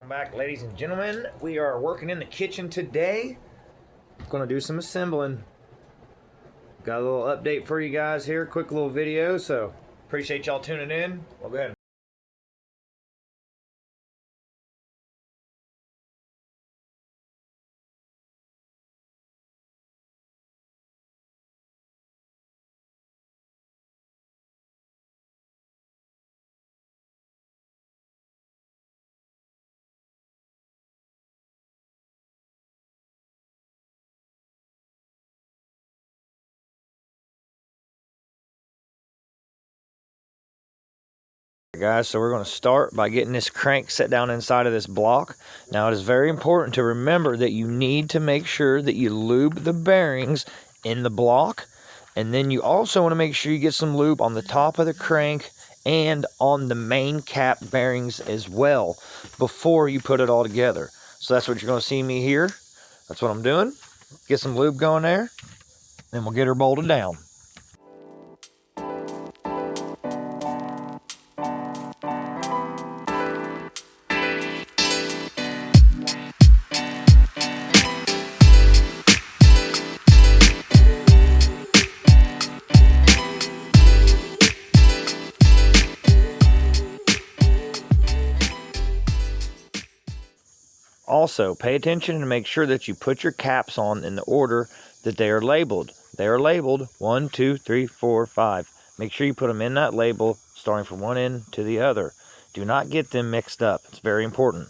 Welcome back, ladies and gentlemen. We are working in the kitchen today. Gonna do some assembling. Got a little update for you guys here, quick little video, so appreciate y'all tuning in. We'll go ahead and guys, so we're going to start by getting this crank set down inside of this block. Now it is very important to remember that you need to make sure that you lube the bearings in the block, and then you also want to make sure you get some lube on the top of the crank and on the main cap bearings as well before you put it all together. So that's what you're going to see me here. That's what I'm doing. Get some lube going there, then we'll get her bolted down. Also, pay attention and make sure that you put your caps on in the order that they are labeled. They are labeled 1, 2, 3, 4, 5. Make sure you put them in that label starting from one end to the other. Do not get them mixed up. It's very important.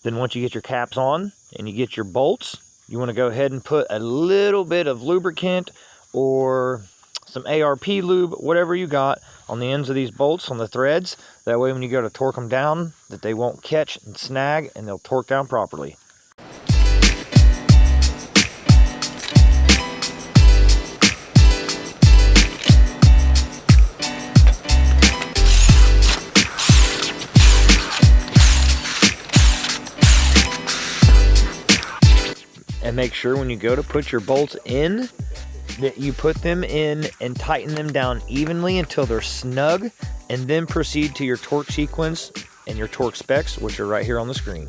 Then once you get your caps on and you get your bolts, you want to go ahead and put a little bit of lubricant or some ARP lube, whatever you got, on the ends of these bolts, on the threads. That way when you go to torque them down, that they won't catch and snag, and they'll torque down properly. And make sure when you go to put your bolts in, that you put them in and tighten them down evenly until they're snug, and then proceed to your torque sequence and your torque specs, which are right here on the screen.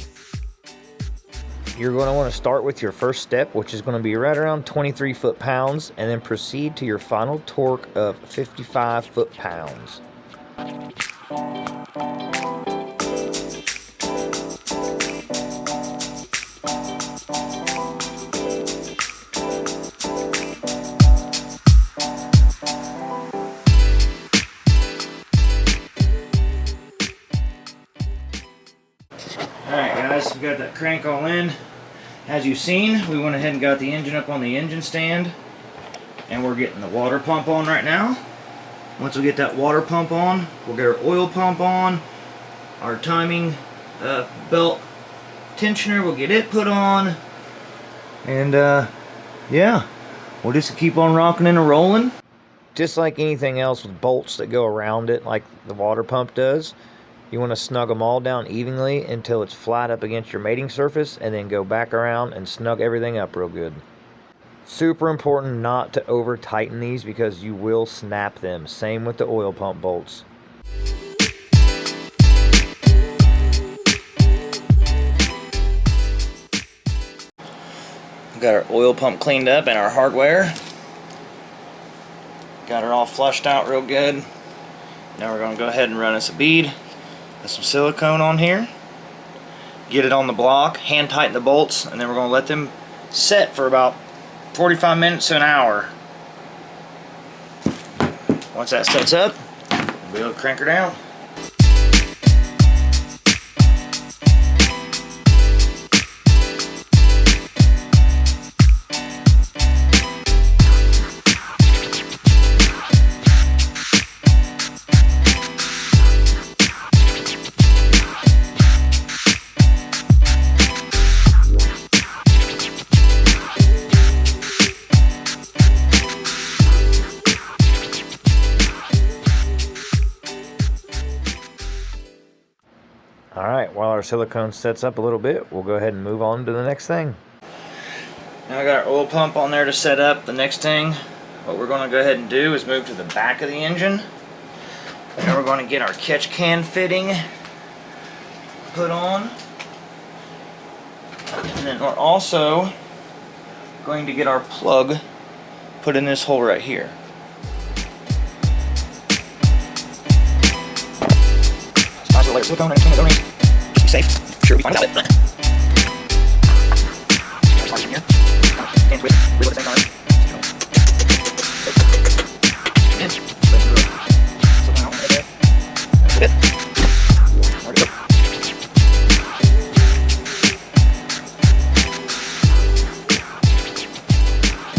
You're going to want to start with your first step, which is going to be right around 23 foot-pounds, and then proceed to your final torque of 55 foot-pounds. Alright guys, we got that crank all in. As you've seen, we went ahead and got the engine up on the engine stand, and we're getting the water pump on right now. Once we get that water pump on, we'll get our oil pump on, our timing belt tensioner, we'll get it put on, and yeah, we'll just keep on rocking and rolling. Just like anything else with bolts that go around it, like the water pump does, you want to snug them all down evenly until it's flat up against your mating surface, and then go back around and snug everything up real good. Super important not to over tighten these because you will snap them. Same with the oil pump bolts. We've got our oil pump cleaned up and our hardware. Got her all flushed out real good. Now we're going to go ahead and run us a bead. Put some silicone on here, get it on the block, hand tighten the bolts, and then we're going to let them set for about 45 minutes to an hour. Once that sets up, we'll be able to crank her down. Alright, while our silicone sets up a little bit, we'll go ahead and move on to the next thing. Now I got our oil pump on there to set up. The next thing, what we're going to go ahead and do is move to the back of the engine. And we're going to get our catch can fitting put on. And then we're also going to get our plug put in this hole right here. Nice little layer of silicone and everything that be safe. Sure we find out it. In here. And with at the same time.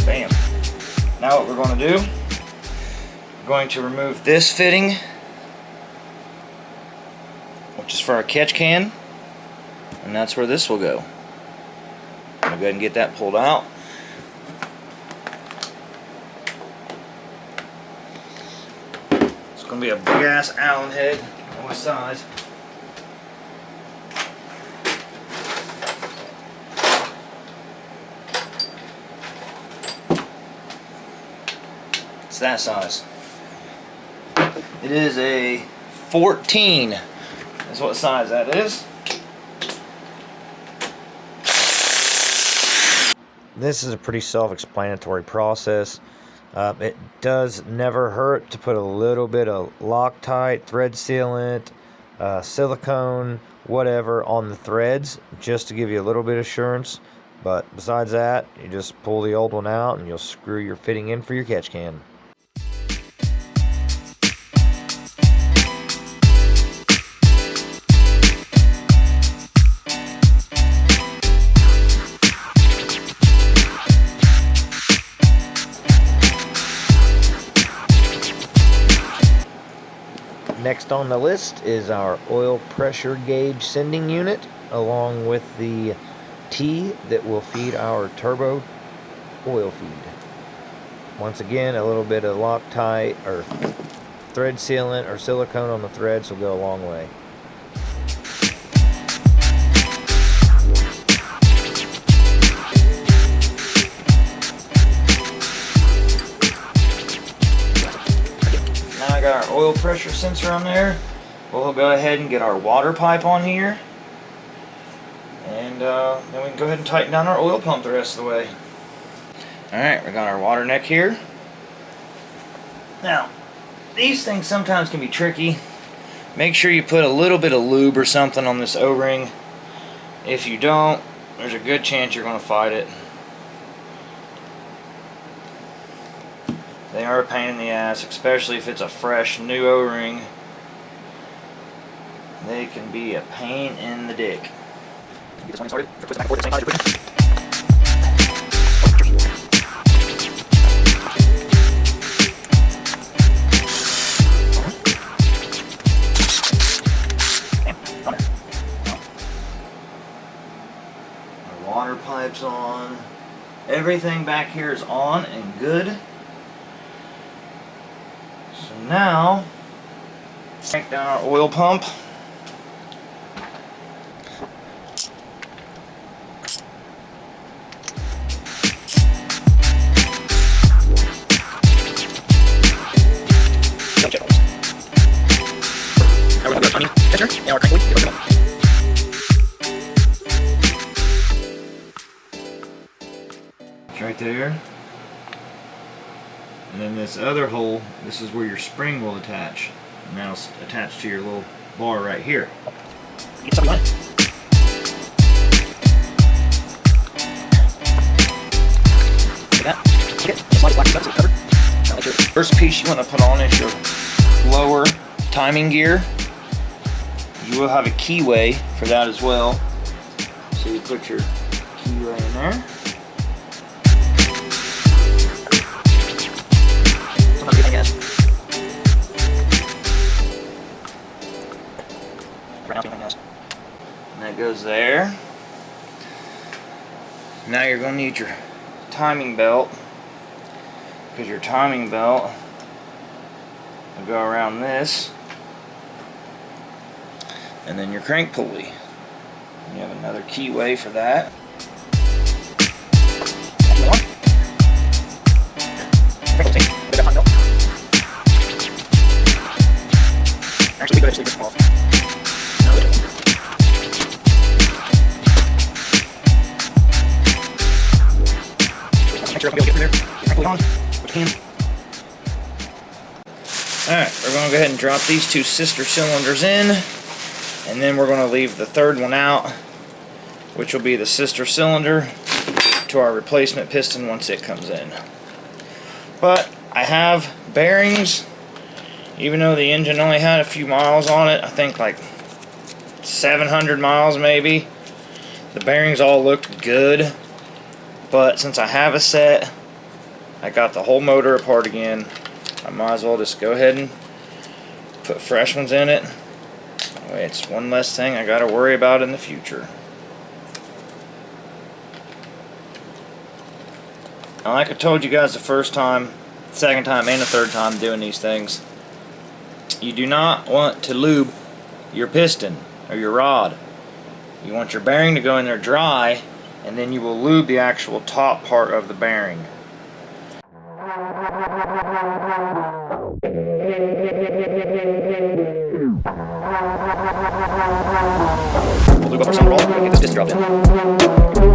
Bam. Now what we're going to do, we're going to remove this fitting, which is for our catch can, and that's where this will go. I'll go ahead and get that pulled out. It's going to be a big ass Allen head. What size? It's that size. It is a 14. That's what size that is. This is a pretty self-explanatory process. It does never hurt to put a little bit of Loctite, thread sealant, silicone, whatever on the threads, just to give you a little bit of assurance. But besides that, you just pull the old one out and you'll screw your fitting in for your catch can. Next on the list is our oil pressure gauge sending unit, along with the T that will feed our turbo oil feed. Once again, a little bit of Loctite or thread sealant or silicone on the threads will go a long way. Now I got our oil pressure sensor on there. We'll go ahead and get our water pipe on here. And then we can go ahead and tighten down our oil pump the rest of the way. Alright, we got our water neck here. Now, these things sometimes can be tricky. Make sure you put a little bit of lube or something on this O-ring. If you don't, there's a good chance you're going to fight it. They are a pain in the ass, especially if it's a fresh new O-ring. They can be a pain in the dick. Get this one started. Twist it back and forth at the same time as you're pushing. Our water pipe's on. Everything back here is on and good. So now, crank down our oil pump. It's right there. And then this other hole, this is where your spring will attach. And that'll attach to your little bar right here. Get something on it. Like that. Okay. Slide it back so it's covered. First piece you want to put on is your lower timing gear. You will have a keyway for that as well. So you put your keyway in there. And that goes there. Now you're going to need your timing belt, because your timing belt will go around this, and then your crank pulley. You have another keyway for that. Actually, good. Actually, good. sure I'll be able to get through there. Pull it on, which can. Alright, we're going to go ahead and drop these two sister cylinders in, and then we're going to leave the third one out, which will be the sister cylinder to our replacement piston once it comes in. But I have bearings, even though the engine only had a few miles on it, I think like 700 miles maybe. The bearings all looked good, but since I have a set, I got the whole motor apart again. I might as well just go ahead and put fresh ones in it. That way it's one less thing I got to worry about in the future. Now, like I told you guys the first time, second time, and the third time doing these things, you do not want to lube your piston or your rod. You want your bearing to go in there dry, and then you will lube the actual top part of the bearing. We'll lube up our center roll and get this disc dropped in.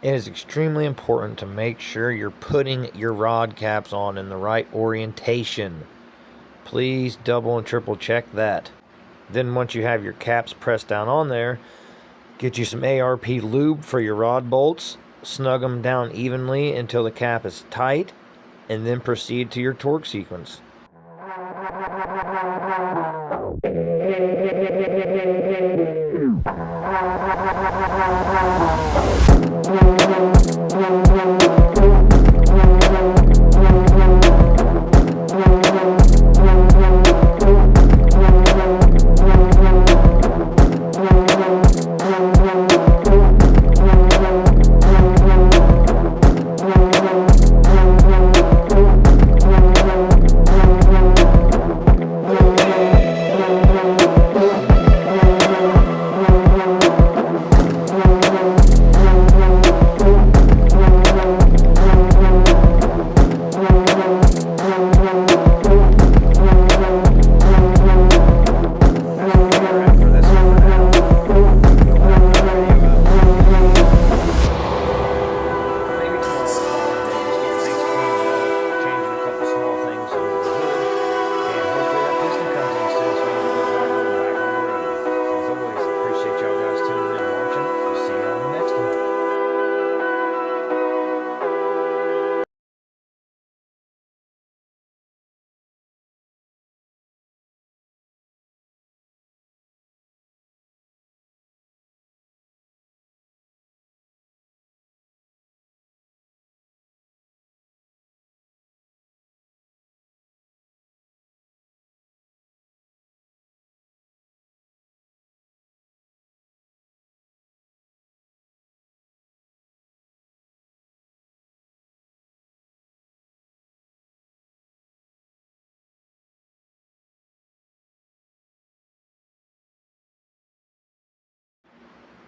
It is extremely important to make sure you're putting your rod caps on in the right orientation. Please double and triple check that. Then once you have your caps pressed down on there, get you some ARP lube for your rod bolts, snug them down evenly until the cap is tight, and then proceed to your torque sequence.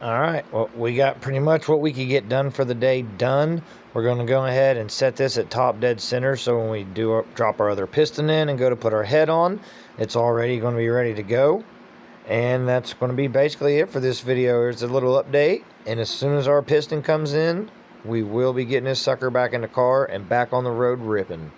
All right, well, we got pretty much what we could get done for the day done. We're going to go ahead and set this at top dead center, so when we drop our other piston in and go to put our head on, it's already going to be ready to go. And that's going to be basically it for this video. Here's a little update, and as soon as our piston comes in, we will be getting this sucker back in the car and back on the road ripping.